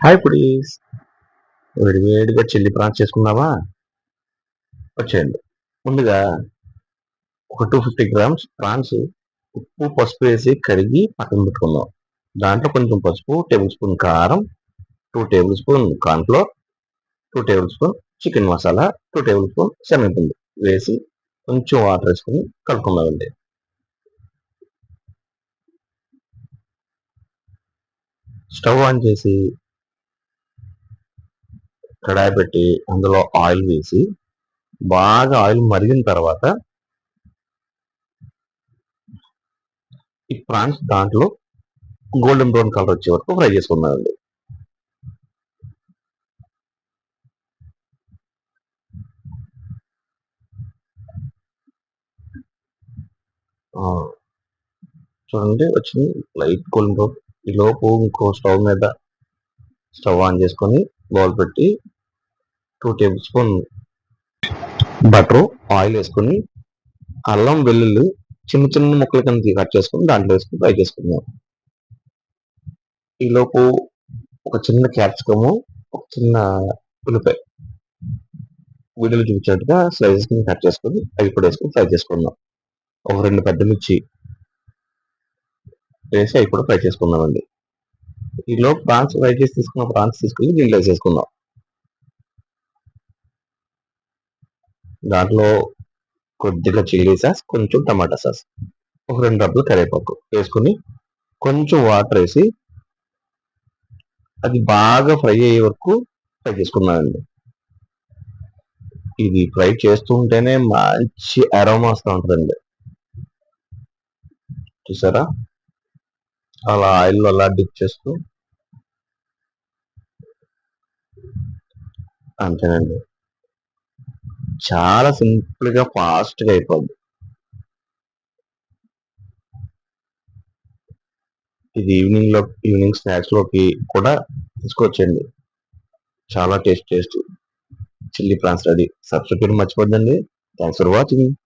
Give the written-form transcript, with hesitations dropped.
Hi పుడీస్. వేడివేడిగా చిల్లి prawns చేసుకుందామా? వచ్చేయండి. ముందుగా ఒక 250 గ్రామ్స్ ప్రాన్స్ ఉప్పు పసుపు వేసి కడిగి పక్కన పెట్టుకుందాం. దాంట్లో కొంచెం పసుపు, టేబుల్ స్పూన్ కారం, 2 table spoon cornflour, 2 table spoon chicken masala, 2 table spoon శనగపిండి వేసి కొంచెం వాటర్ వేసుకొని కలుపుకుందామండి. స్టవ్ ఆన్ చేసి కడాయి పెట్టి అందులో ఆయిల్ వేసి బాగా ఆయిల్ మరిగిన తర్వాత ఈ ప్రాన్స్ దాంట్లో గోల్డెన్ బ్రౌన్ కలర్ వచ్చే వరకు ఫ్రై చేసుకుందామండి. చూడండి వచ్చింది లైట్ గోల్డెన్ బ్రౌన్. ఈ లోపు ఇంకో స్టవ్ ఆన్ చేసుకొని బౌల్ పెట్టి 2 టేబుల్ స్పూన్ బటర్ ఆయిల్ వేసుకొని అల్లం వెల్లుల్లి చిన్న చిన్న ముక్కల కింద కట్ చేసుకొని దాంట్లో వేసుకొని ఫ్రై చేసుకుందాం. ఈ లోపు ఒక చిన్న క్యాప్సికము, ఒక చిన్న ఉల్లిపాయ వీడియోలో చూపించినట్టుగా స్లైసెస్ కింద కట్ చేసుకొని అవి కూడా వేసుకొని ఫ్రై చేసుకుందాం. ఒక 2 పెద్ద మిర్చి వేసి అవి కూడా ఫ్రై చేసుకుందామండి. ఈలోపు ప్రాన్స్ ఫ్రై చేసి తీసుకున్న ప్రాన్స్ తీసుకుని దీంట్లో వేసేసుకుందాం. దాంట్లో కొద్దిగా చిల్లీ సాస్, కొంచెం టమాటా సాస్, ఒక 2 డబ్బులు కరివేపాకు వేసుకొని కొంచెం వాటర్ వేసి అది బాగా ఫ్రై అయ్యే వరకు ఫ్రై చేసుకున్నానండి. ఇది ఫ్రై చేస్తుంటేనే మంచి అరోమా వస్తూ ఉంటుందండి. చూసారా? అలా ఆయిల్లో అలా డిప్ చేస్తూ అంతేనండి. చాలా సింపుల్గా ఫాస్ట్గా అయిపోద్ది. ఇది ఈవినింగ్ స్నాక్స్ లోకి కూడా తీసుకోవచ్చండి. చాలా taste chilli prawns ready. Subscribe చేయడం మర్చిపోద్దండి. Thanks for watching.